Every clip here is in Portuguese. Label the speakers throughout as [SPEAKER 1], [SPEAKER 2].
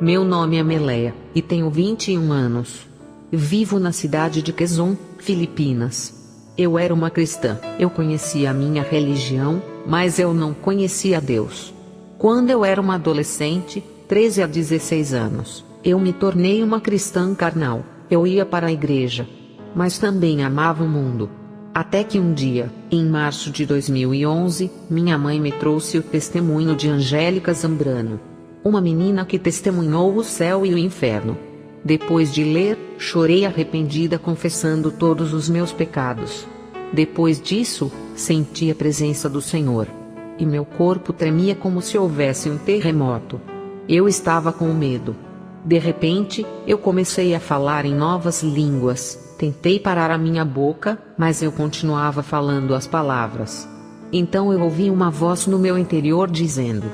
[SPEAKER 1] Meu nome é Meleia, e tenho 21 anos. Vivo na cidade de Quezon, Filipinas. Eu era uma cristã, eu conhecia a minha religião, mas eu não conhecia Deus. Quando eu era uma adolescente, 13 a 16 anos, eu me tornei uma cristã carnal. Eu ia para a igreja, mas também amava o mundo. Até que um dia, em março de 2011, minha mãe me trouxe o testemunho de Angélica Zambrano, uma menina que testemunhou o céu e o inferno. Depois de ler, chorei arrependida, confessando todos os meus pecados. Depois disso, senti a presença do Senhor, e meu corpo tremia como se houvesse um terremoto. Eu estava com medo. De repente, eu comecei a falar em novas línguas. Tentei parar a minha boca, mas eu continuava falando as palavras. Então eu ouvi uma voz no meu interior dizendo: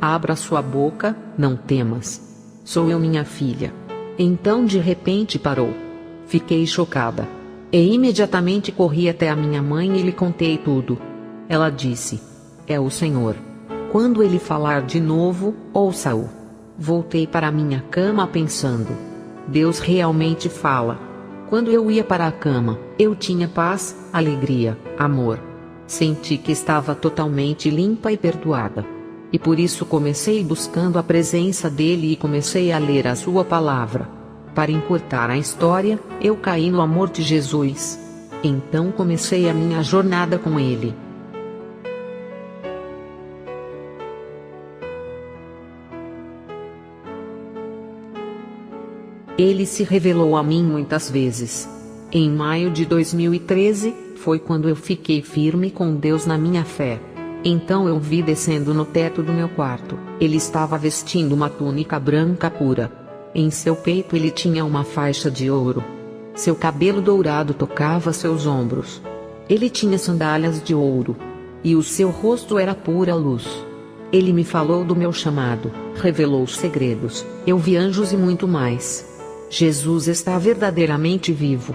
[SPEAKER 1] "Abra sua boca, não temas. Sou eu, minha filha." Então de repente parou. Fiquei chocada. E imediatamente corri até a minha mãe e lhe contei tudo. Ela disse: "É o Senhor. Quando ele falar de novo, ouça-o." Voltei para minha cama pensando: Deus realmente fala. Quando eu ia para a cama, eu tinha paz, alegria, amor. Senti que estava totalmente limpa e perdoada. E por isso comecei buscando a presença dele e comecei a ler a sua palavra. Para encurtar a história, eu caí no amor de Jesus. Então comecei a minha jornada com ele. Ele se revelou a mim muitas vezes. Em maio de 2013, foi quando eu fiquei firme com Deus na minha fé. Então eu vi descendo no teto do meu quarto. Ele estava vestindo uma túnica branca pura. Em seu peito ele tinha uma faixa de ouro. Seu cabelo dourado tocava seus ombros. Ele tinha sandálias de ouro. E o seu rosto era pura luz. Ele me falou do meu chamado, revelou os segredos. Eu vi anjos e muito mais. Jesus está verdadeiramente vivo.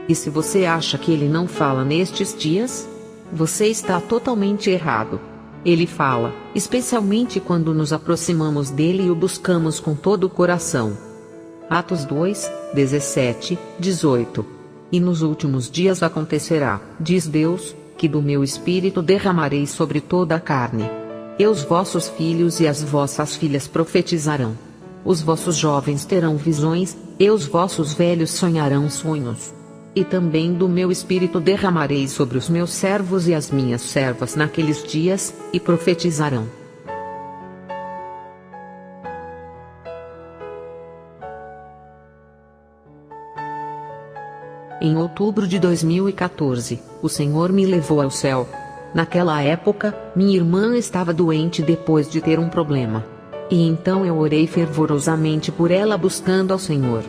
[SPEAKER 1] E se você acha que ele não fala nestes dias, você está totalmente errado. Ele fala, especialmente quando nos aproximamos dele e o buscamos com todo o coração. Atos 2, 17, 18. E nos últimos dias acontecerá, diz Deus, que do meu espírito derramarei sobre toda a carne. E os vossos filhos e as vossas filhas profetizarão. Os vossos jovens terão visões, e os vossos velhos sonharão sonhos. E também do meu espírito derramarei sobre os meus servos e as minhas servas naqueles dias, e profetizarão. Em outubro de 2014, o Senhor me levou ao céu. Naquela época, minha irmã estava doente depois de ter um problema. E então eu orei fervorosamente por ela, buscando ao Senhor.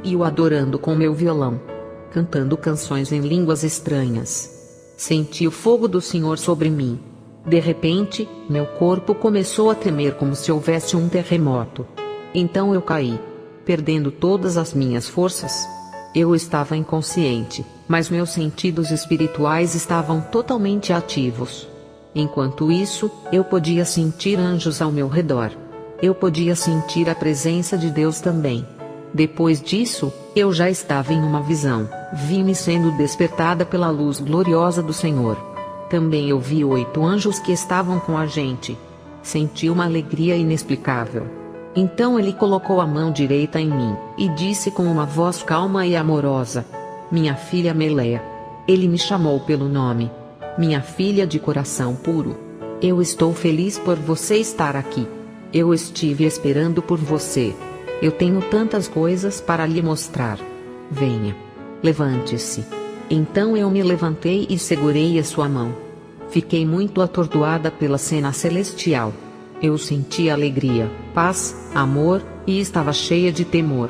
[SPEAKER 1] E o adorando com meu violão. Cantando canções em línguas estranhas. Senti o fogo do Senhor sobre mim. De repente, meu corpo começou a tremer como se houvesse um terremoto. Então eu caí, perdendo todas as minhas forças. Eu estava inconsciente, mas meus sentidos espirituais estavam totalmente ativos. Enquanto isso, eu podia sentir anjos ao meu redor. Eu podia sentir a presença de Deus também. Depois disso, eu já estava em uma visão. Vi-me sendo despertada pela luz gloriosa do Senhor. Também eu vi 8 anjos que estavam com a gente. Senti uma alegria inexplicável. Então ele colocou a mão direita em mim, e disse com uma voz calma e amorosa: "Minha filha Meleia." Ele me chamou pelo nome. "Minha filha de coração puro. Eu estou feliz por você estar aqui. Eu estive esperando por você. Eu tenho tantas coisas para lhe mostrar. Venha. Levante-se." Então eu me levantei e segurei a sua mão. Fiquei muito atordoada pela cena celestial. Eu senti alegria, paz, amor, e estava cheia de temor.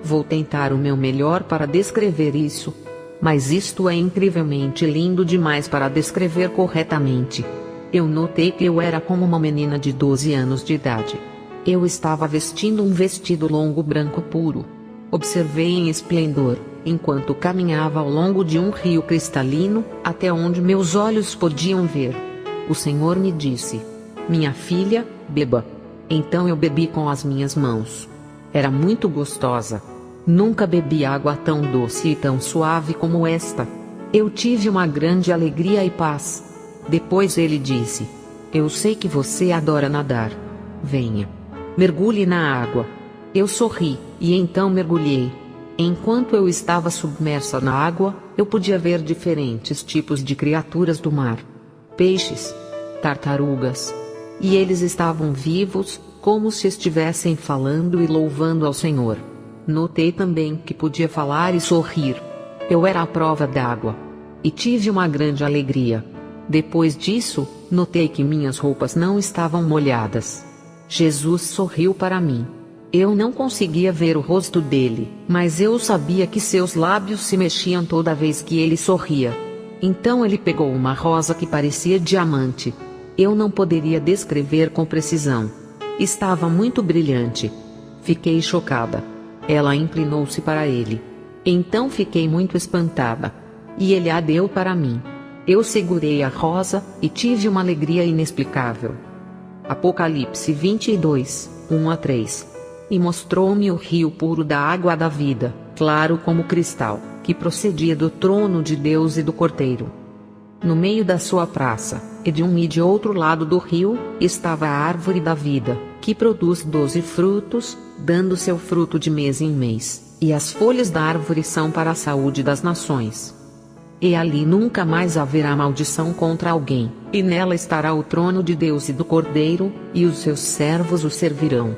[SPEAKER 1] Vou tentar o meu melhor para descrever isso. Mas isto é incrivelmente lindo demais para descrever corretamente. Eu notei que eu era como uma menina de 12 anos de idade. Eu estava vestindo um vestido longo branco puro. Observei em esplendor, enquanto caminhava ao longo de um rio cristalino, até onde meus olhos podiam ver. O Senhor me disse: "Minha filha, beba." Então eu bebi com as minhas mãos. Era muito gostosa. Nunca bebi água tão doce e tão suave como esta. Eu tive uma grande alegria e paz. Depois ele disse: eu sei que você adora nadar. Venha. Mergulhe na água. Eu sorri, e então mergulhei. Enquanto eu estava submersa na água, eu podia ver diferentes tipos de criaturas do mar. Peixes, tartarugas. E eles estavam vivos, como se estivessem falando e louvando ao Senhor. Notei também que podia falar e sorrir. Eu era a prova d'água. E tive uma grande alegria. Depois disso, notei que minhas roupas não estavam molhadas. Jesus sorriu para mim. Eu não conseguia ver o rosto dele, mas eu sabia que seus lábios se mexiam toda vez que ele sorria. Então ele pegou uma rosa que parecia diamante. Eu não poderia descrever com precisão. Estava muito brilhante. Fiquei chocada. Ela inclinou-se para ele. Então fiquei muito espantada. E ele a deu para mim. Eu segurei a rosa, e tive uma alegria inexplicável. Apocalipse 22, 1-3. E mostrou-me o rio puro da água da vida, claro como cristal, que procedia do trono de Deus e do Cordeiro. No meio da sua praça, e de um e de outro lado do rio, estava a árvore da vida, que produz 12 frutos, dando seu fruto de mês em mês, e as folhas da árvore são para a saúde das nações. E ali nunca mais haverá maldição contra alguém, e nela estará o trono de Deus e do Cordeiro, e os seus servos o servirão.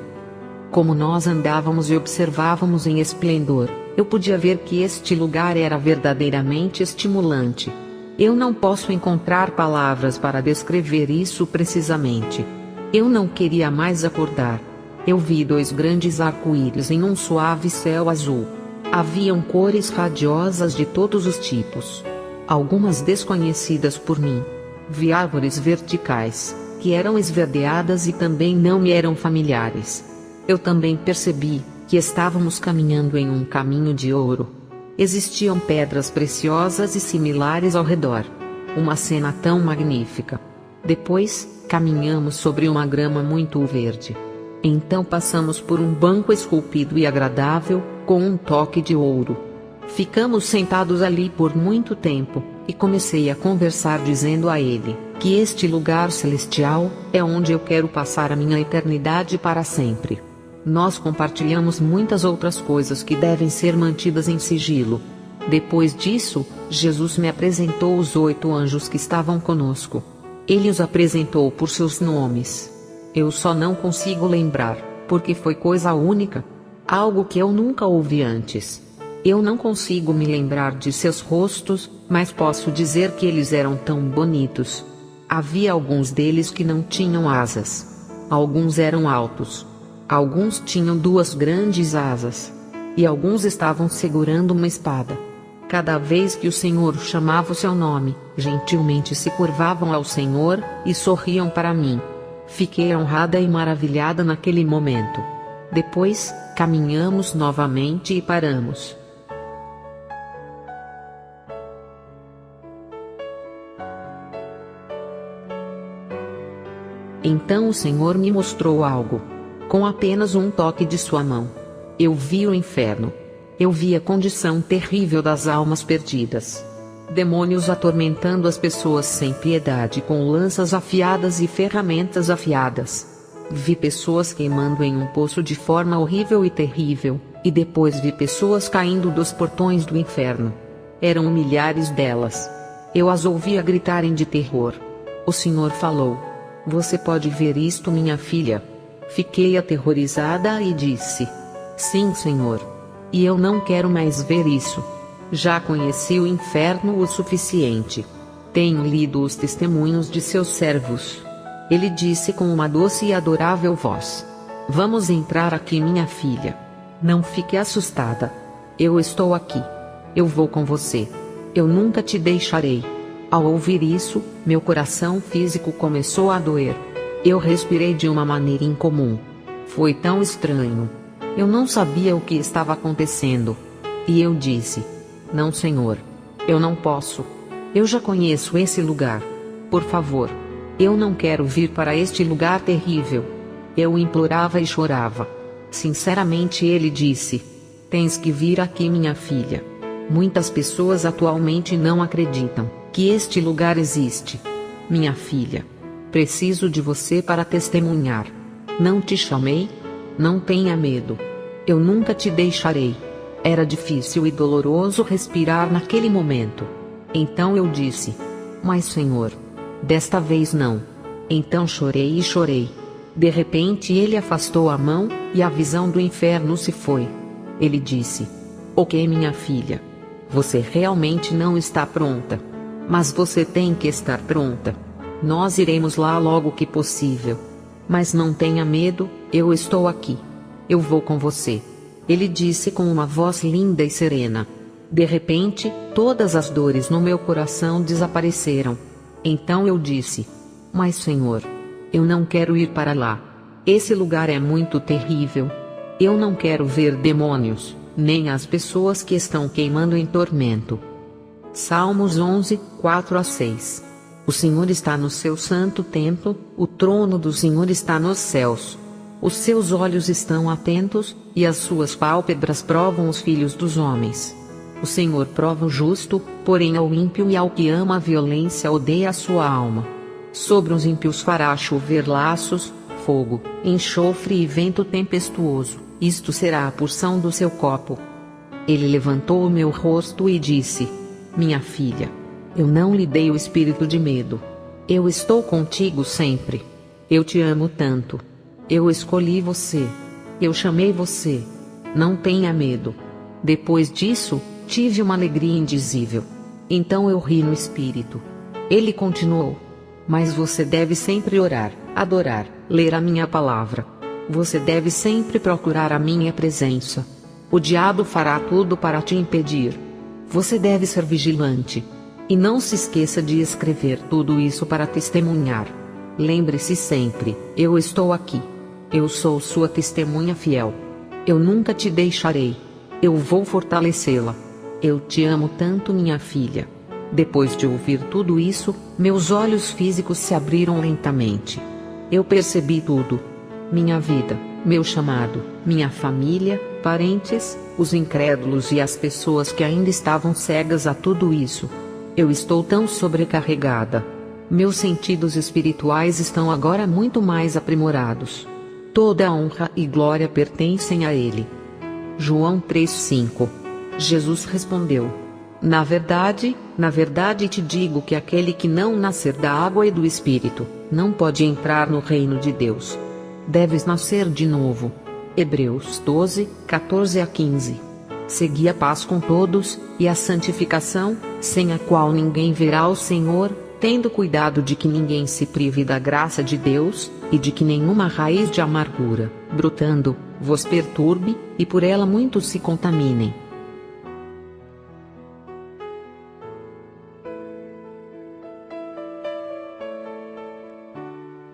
[SPEAKER 1] Como nós andávamos e observávamos em esplendor, eu podia ver que este lugar era verdadeiramente estimulante. Eu não posso encontrar palavras para descrever isso precisamente. Eu não queria mais acordar. Eu vi 2 grandes arco-íris em um suave céu azul. Haviam cores radiosas de todos os tipos. Algumas desconhecidas por mim. Vi árvores verticais, que eram esverdeadas e também não me eram familiares. Eu também percebi que estávamos caminhando em um caminho de ouro. Existiam pedras preciosas e similares ao redor. Uma cena tão magnífica. Depois, caminhamos sobre uma grama muito verde. Então passamos por um banco esculpido e agradável, com um toque de ouro. Ficamos sentados ali por muito tempo, e comecei a conversar dizendo a ele que este lugar celestial é onde eu quero passar a minha eternidade para sempre. Nós compartilhamos muitas outras coisas que devem ser mantidas em sigilo. Depois disso, Jesus me apresentou os 8 anjos que estavam conosco. Ele os apresentou por seus nomes. Eu só não consigo lembrar, porque foi coisa única. Algo que eu nunca ouvi antes. Eu não consigo me lembrar de seus rostos, mas posso dizer que eles eram tão bonitos. Havia alguns deles que não tinham asas. Alguns eram altos. Alguns tinham 2 grandes asas. E alguns estavam segurando uma espada. Cada vez que o Senhor chamava o seu nome, gentilmente se curvavam ao Senhor, e sorriam para mim. Fiquei honrada e maravilhada naquele momento. Depois, caminhamos novamente e paramos. Então o Senhor me mostrou algo. Com apenas um toque de sua mão. Eu vi o inferno. Eu vi a condição terrível das almas perdidas. Demônios atormentando as pessoas sem piedade com lanças afiadas e ferramentas afiadas. Vi pessoas queimando em um poço de forma horrível e terrível, e depois vi pessoas caindo dos portões do inferno. Eram milhares delas. Eu as ouvia gritarem de terror. O Senhor falou: "Você pode ver isto, minha filha?" Fiquei aterrorizada e disse: "Sim, Senhor. E eu não quero mais ver isso. Já conheci o inferno o suficiente. Tenho lido os testemunhos de seus servos." Ele disse com uma doce e adorável voz: "Vamos entrar aqui, minha filha. Não fique assustada. Eu estou aqui. Eu vou com você. Eu nunca te deixarei." Ao ouvir isso, meu coração físico começou a doer. Eu respirei de uma maneira incomum. Foi tão estranho. Eu não sabia o que estava acontecendo. E eu disse: "Não, Senhor. Eu não posso. Eu já conheço esse lugar. Por favor. Eu não quero vir para este lugar terrível." Eu implorava e chorava. Sinceramente ele disse: tens que vir aqui, minha filha. Muitas pessoas atualmente não acreditam que este lugar existe. Minha filha, preciso de você para testemunhar. Não te chamei? Não tenha medo. Eu nunca te deixarei. Era difícil e doloroso respirar naquele momento. Então eu disse: mas Senhor, desta vez não. Então chorei e chorei. De repente ele afastou a mão, e a visão do inferno se foi. Ele disse: ok, minha filha. Você realmente não está pronta. Mas você tem que estar pronta. Nós iremos lá logo que possível. Mas não tenha medo, eu estou aqui. Eu vou com você. Ele disse com uma voz linda e serena. De repente, todas as dores no meu coração desapareceram. Então eu disse: mas Senhor, eu não quero ir para lá. Esse lugar é muito terrível. Eu não quero ver demônios, nem as pessoas que estão queimando em tormento. Salmos 11, 4-6. O Senhor está no seu santo templo, o trono do Senhor está nos céus. Os seus olhos estão atentos, e as suas pálpebras provam os filhos dos homens. O Senhor prova o justo, porém ao ímpio e ao que ama a violência odeia a sua alma. Sobre os ímpios fará chover laços, fogo, enxofre e vento tempestuoso, isto será a porção do seu copo. Ele levantou o meu rosto e disse: minha filha, eu não lhe dei o espírito de medo. Eu estou contigo sempre. Eu te amo tanto. Eu escolhi você. Eu chamei você. Não tenha medo. Depois disso, tive uma alegria indizível. Então eu ri no espírito. Ele continuou: mas você deve sempre orar, adorar, ler a minha palavra. Você deve sempre procurar a minha presença. O diabo fará tudo para te impedir. Você deve ser vigilante. E não se esqueça de escrever tudo isso para testemunhar. Lembre-se sempre: eu estou aqui. Eu sou sua testemunha fiel. Eu nunca te deixarei. Eu vou fortalecê-la. Eu te amo tanto, minha filha. Depois de ouvir tudo isso, meus olhos físicos se abriram lentamente. Eu percebi tudo. Minha vida, meu chamado, minha família, parentes, os incrédulos e as pessoas que ainda estavam cegas a tudo isso. Eu estou tão sobrecarregada. Meus sentidos espirituais estão agora muito mais aprimorados. Toda a honra e glória pertencem a Ele. João 3,5. Jesus respondeu: na verdade te digo que aquele que não nascer da água e do Espírito, não pode entrar no reino de Deus. Deves nascer de novo. Hebreus 12, 14-15. Segui a paz com todos, e a santificação, sem a qual ninguém verá o Senhor, tendo cuidado de que ninguém se prive da graça de Deus, e de que nenhuma raiz de amargura, brotando, vos perturbe, e por ela muitos se contaminem.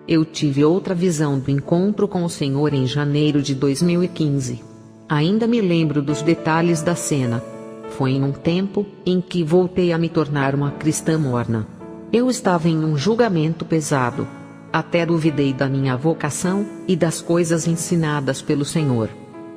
[SPEAKER 1] Eu tive outra visão do encontro com o Senhor em janeiro de 2015. Ainda me lembro dos detalhes da cena. Foi em um tempo em que voltei a me tornar uma cristã morna. Eu estava em um julgamento pesado. Até duvidei da minha vocação e das coisas ensinadas pelo Senhor.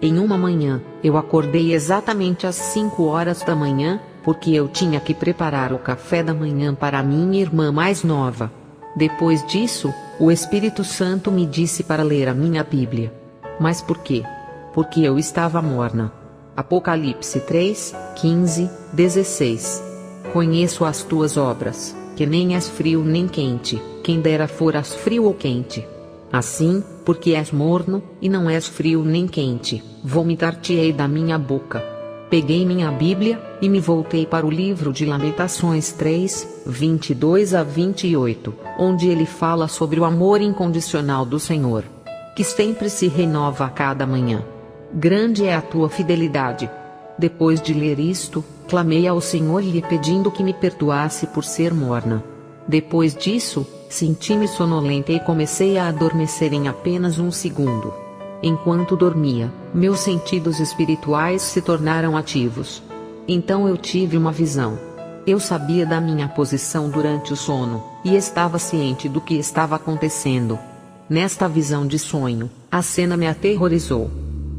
[SPEAKER 1] Em uma manhã, eu acordei exatamente às 5 horas da manhã, porque eu tinha que preparar o café da manhã para a minha irmã mais nova. Depois disso, o Espírito Santo me disse para ler a minha Bíblia. Mas por quê? Porque eu estava morna. Apocalipse 3, 15, 16. Conheço as tuas obras, que nem és frio nem quente, quem dera foras frio ou quente. Assim, porque és morno, e não és frio nem quente, vomitar-te-ei da minha boca. Peguei minha Bíblia, e me voltei para o livro de Lamentações 3, 22-28, onde ele fala sobre o amor incondicional do Senhor, que sempre se renova a cada manhã. Grande é a tua fidelidade. Depois de ler isto, clamei ao Senhor lhe pedindo que me perdoasse por ser morna. Depois disso, senti-me sonolenta e comecei a adormecer em apenas um segundo. Enquanto dormia, meus sentidos espirituais se tornaram ativos. Então eu tive uma visão. Eu sabia da minha posição durante o sono, e estava ciente do que estava acontecendo. Nesta visão de sonho, a cena me aterrorizou.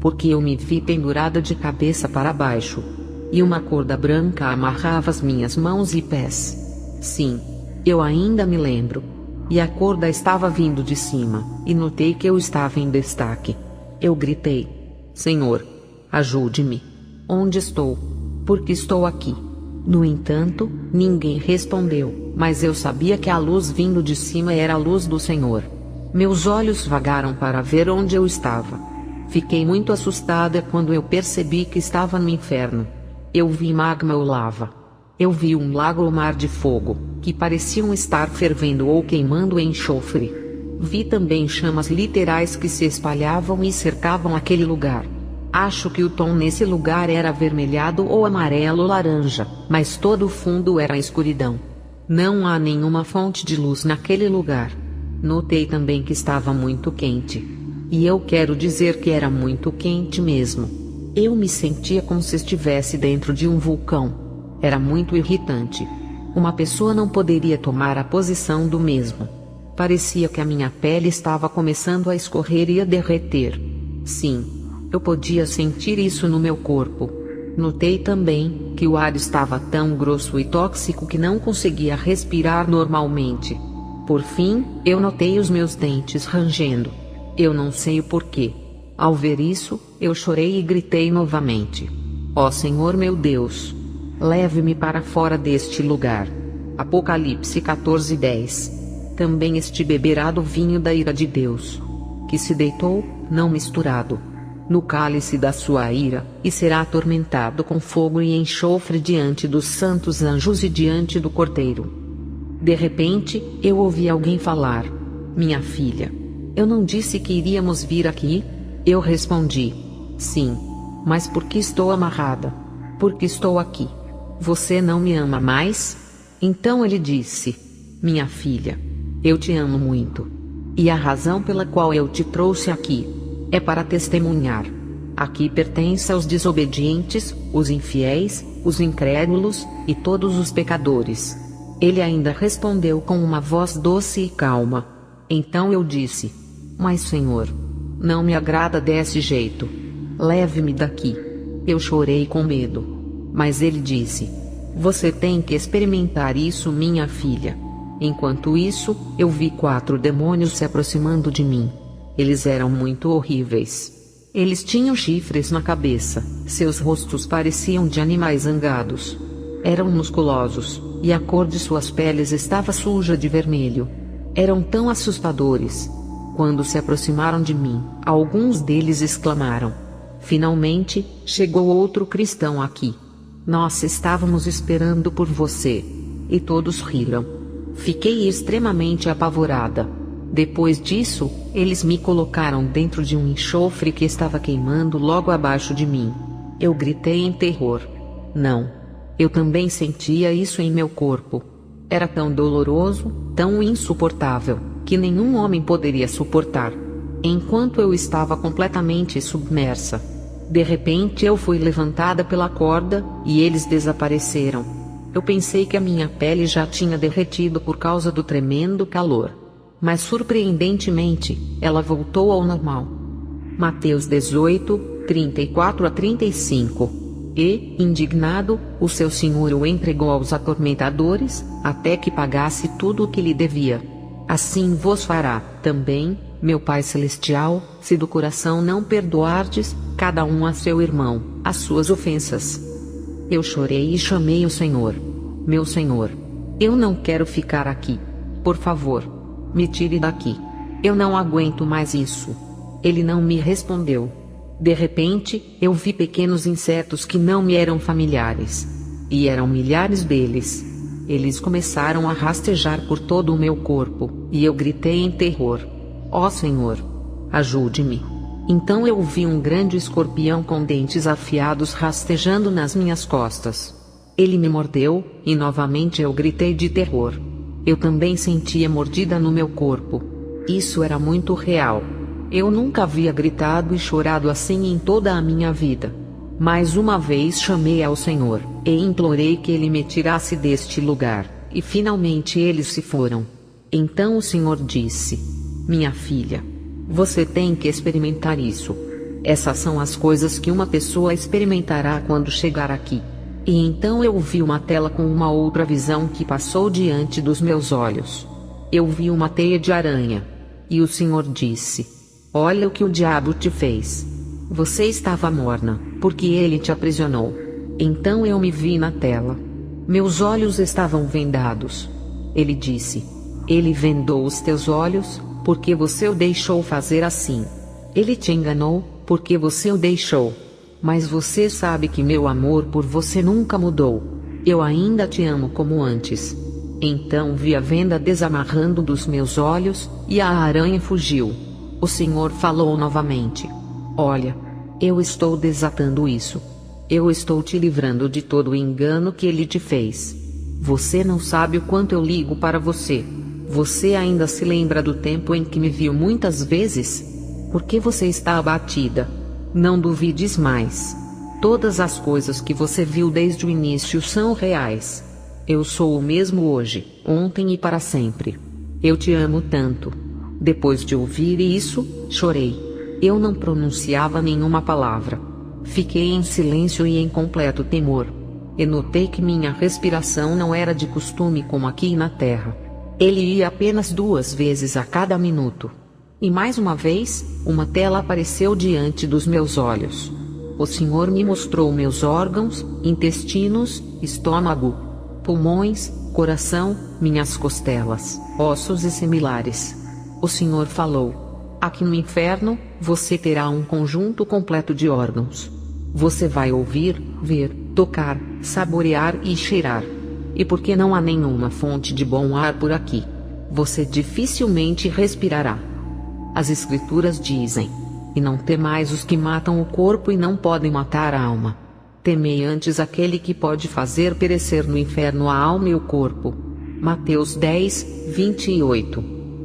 [SPEAKER 1] porque eu me vi pendurada de cabeça para baixo. E uma corda branca amarrava as minhas mãos e pés. Sim, eu ainda me lembro. E a corda estava vindo de cima, e notei que eu estava em destaque. Eu gritei: Senhor, ajude-me. Onde estou? Porque estou aqui. No entanto, ninguém respondeu, mas eu sabia que a luz vindo de cima era a luz do Senhor. Meus olhos vagaram para ver onde eu estava. Fiquei muito assustada quando eu percebi que estava no inferno. Eu vi magma ou lava. Eu vi um lago ou mar de fogo, que pareciam estar fervendo ou queimando enxofre. Vi também chamas literais que se espalhavam e cercavam aquele lugar. Acho que o tom nesse lugar era avermelhado ou amarelo ou laranja, mas todo o fundo era escuridão. Não há nenhuma fonte de luz naquele lugar. Notei também que estava muito quente. E eu quero dizer que era muito quente mesmo. Eu me sentia como se estivesse dentro de um vulcão. Era muito irritante. Uma pessoa não poderia tomar a posição do mesmo. Parecia que a minha pele estava começando a escorrer e a derreter. Sim, eu podia sentir isso no meu corpo. Notei também que o ar estava tão grosso e tóxico que não conseguia respirar normalmente. Por fim, eu notei os meus dentes rangendo. Eu não sei o porquê. Ao ver isso, eu chorei e gritei novamente: Ó Senhor meu Deus! Leve-me para fora deste lugar. Apocalipse 14:10. Também este beberá do vinho da ira de Deus, que se deitou, não misturado, no cálice da sua ira, e será atormentado com fogo e enxofre diante dos santos anjos e diante do Cordeiro. De repente, eu ouvi alguém falar: Minha filha, eu não disse que iríamos vir aqui? Eu respondi: Sim. Mas por que estou amarrada? Porque estou aqui. Você não me ama mais? Então ele disse: Minha filha, eu te amo muito. E a razão pela qual eu te trouxe aqui é para testemunhar. Aqui pertence aos desobedientes, os infiéis, os incrédulos e todos os pecadores. Ele ainda respondeu com uma voz doce e calma. Então eu disse: Mas Senhor, não me agrada desse jeito. Leve-me daqui. Eu chorei com medo. Mas ele disse: Você tem que experimentar isso, minha filha. Enquanto isso, eu vi 4 demônios se aproximando de mim. Eles eram muito horríveis. Eles tinham chifres na cabeça, seus rostos pareciam de animais zangados. Eram musculosos, e a cor de suas peles estava suja de vermelho. Eram tão assustadores. Quando se aproximaram de mim, alguns deles exclamaram: Finalmente, chegou outro cristão aqui. Nós estávamos esperando por você. E todos riram. Fiquei extremamente apavorada. Depois disso, eles me colocaram dentro de um enxofre que estava queimando logo abaixo de mim. Eu gritei em terror. Não. Eu também sentia isso em meu corpo. Era tão doloroso, tão insuportável, que nenhum homem poderia suportar. Enquanto eu estava completamente submersa, de repente eu fui levantada pela corda, e eles desapareceram. Eu pensei que a minha pele já tinha derretido por causa do tremendo calor. Mas surpreendentemente, ela voltou ao normal. Mateus 18, 34-35. E, indignado, o seu senhor o entregou aos atormentadores, até que pagasse tudo o que lhe devia. Assim vos fará, também, meu Pai Celestial, se do coração não perdoardes, cada um a seu irmão, as suas ofensas. Eu chorei e chamei o Senhor. Meu Senhor, eu não quero ficar aqui. Por favor, me tire daqui. Eu não aguento mais isso. Ele não me respondeu. De repente, eu vi pequenos insetos que não me eram familiares. E eram milhares deles. Eles começaram a rastejar por todo o meu corpo, e eu gritei em terror: Ó Senhor, ajude-me. Então eu vi um grande escorpião com dentes afiados rastejando nas minhas costas. Ele me mordeu, e novamente eu gritei de terror. Eu também sentia mordida no meu corpo. Isso era muito real. Eu nunca havia gritado e chorado assim em toda a minha vida. Mais uma vez chamei ao Senhor, e implorei que Ele me tirasse deste lugar, e finalmente eles se foram. Então o Senhor disse: Minha filha, você tem que experimentar isso. Essas são as coisas que uma pessoa experimentará quando chegar aqui. E então eu vi uma tela com uma outra visão que passou diante dos meus olhos. Eu vi uma teia de aranha. E o Senhor disse: olha o que o diabo te fez. Você estava morna, porque ele te aprisionou. Então eu me vi na tela. Meus olhos estavam vendados. Ele disse: ele vendou os teus olhos, porque você o deixou fazer assim. Ele te enganou, porque você o deixou. Mas você sabe que meu amor por você nunca mudou. Eu ainda te amo como antes. Então vi a venda desamarrando dos meus olhos, e a aranha fugiu. O Senhor falou novamente: olha, eu estou desatando isso. Eu estou te livrando de todo o engano que ele te fez. Você não sabe o quanto eu ligo para você. Você ainda se lembra do tempo em que me viu muitas vezes? Por que você está abatida? Não duvides mais. Todas as coisas que você viu desde o início são reais. Eu sou o mesmo hoje, ontem e para sempre. Eu te amo tanto. Depois de ouvir isso, chorei. Eu não pronunciava nenhuma palavra. Fiquei em silêncio e em completo temor. E notei que minha respiração não era de costume como aqui na terra. Ele ia apenas 2 vezes a cada minuto. E mais uma vez, uma tela apareceu diante dos meus olhos. O Senhor me mostrou meus órgãos, intestinos, estômago, pulmões, coração, minhas costelas, ossos e similares. O Senhor falou: aqui no inferno, você terá um conjunto completo de órgãos. Você vai ouvir, ver, tocar, saborear e cheirar. E porque não há nenhuma fonte de bom ar por aqui, você dificilmente respirará. As Escrituras dizem: e não temais os que matam o corpo e não podem matar a alma. Temei antes aquele que pode fazer perecer no inferno a alma e o corpo. Mateus 10, 28.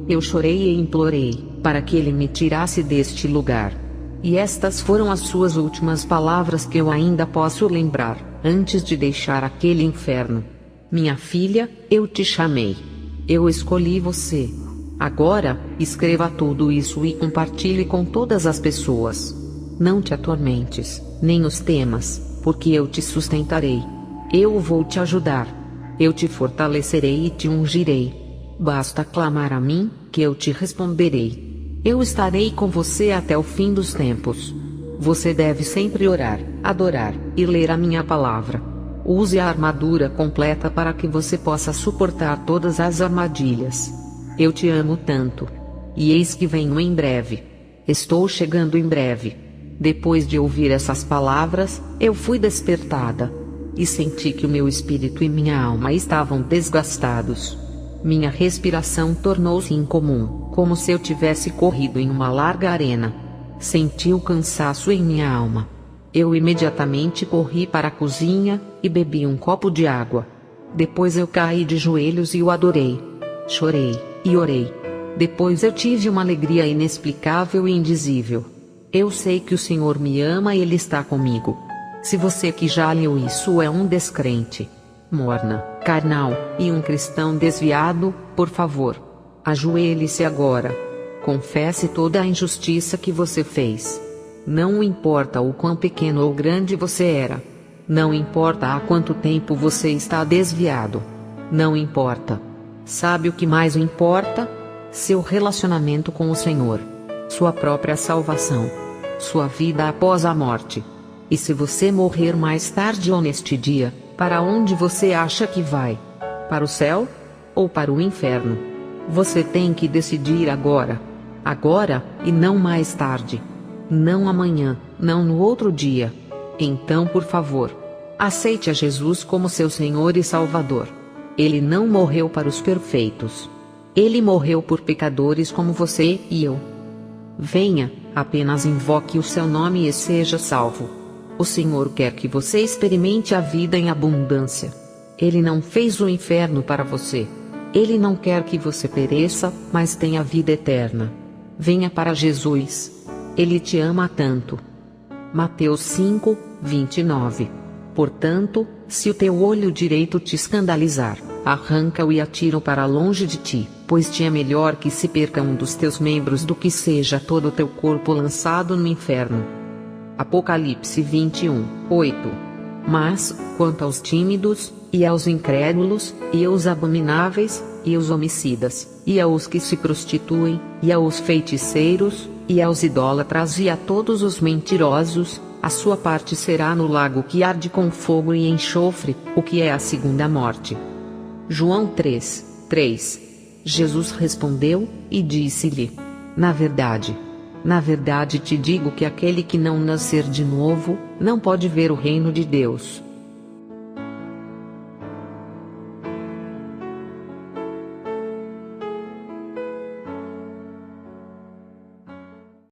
[SPEAKER 1] Eu chorei e implorei, para que ele me tirasse deste lugar. E estas foram as suas últimas palavras que eu ainda posso lembrar, antes de deixar aquele inferno. Minha filha, eu te chamei. Eu escolhi você. Agora, escreva tudo isso e compartilhe com todas as pessoas. Não te atormentes, nem os temas, porque eu te sustentarei. Eu vou te ajudar. Eu te fortalecerei e te ungirei. Basta clamar a mim, que eu te responderei. Eu estarei com você até o fim dos tempos. Você deve sempre orar, adorar e ler a minha palavra. Use a armadura completa para que você possa suportar todas as armadilhas. Eu te amo tanto. E eis que venho em breve. Estou chegando em breve. Depois de ouvir essas palavras, eu fui despertada. E senti que o meu espírito e minha alma estavam desgastados. Minha respiração tornou-se incomum, como se eu tivesse corrido em uma larga arena. Senti o cansaço em minha alma. Eu imediatamente corri para a cozinha, e bebi um copo de água. Depois eu caí de joelhos e o adorei. Chorei, e orei. Depois eu tive uma alegria inexplicável e indizível. Eu sei que o Senhor me ama e Ele está comigo. Se você que já leu isso é um descrente, morna, carnal, e um cristão desviado, por favor, ajoelhe-se agora. Confesse toda a injustiça que você fez. Não importa o quão pequeno ou grande você era. Não importa há quanto tempo você está desviado. Não importa. Sabe o que mais importa? Seu relacionamento com o Senhor. Sua própria salvação. Sua vida após a morte. E se você morrer mais tarde ou neste dia, para onde você acha que vai? Para o céu? Ou para o inferno? Você tem que decidir agora. Agora, e não mais tarde. Não amanhã, não no outro dia. Então, por favor, aceite a Jesus como seu Senhor e Salvador. Ele não morreu para os perfeitos. Ele morreu por pecadores como você e eu. Venha, apenas invoque o seu nome e seja salvo. O Senhor quer que você experimente a vida em abundância. Ele não fez o inferno para você. Ele não quer que você pereça, mas tenha vida eterna. Venha para Jesus. Ele te ama tanto. Mateus 5, 29. Portanto, se o teu olho direito te escandalizar, arranca-o e atira-o para longe de ti, pois te é melhor que se perca um dos teus membros do que seja todo o teu corpo lançado no inferno. Apocalipse 21, 8. Mas, quanto aos tímidos, e aos incrédulos, e aos abomináveis, e aos homicidas, e aos que se prostituem, e aos feiticeiros, e aos idólatras e a todos os mentirosos, a sua parte será no lago que arde com fogo e enxofre, o que é a segunda morte. João 3, 3. Jesus respondeu, e disse-lhe: na verdade te digo que aquele que não nascer de novo, não pode ver o reino de Deus.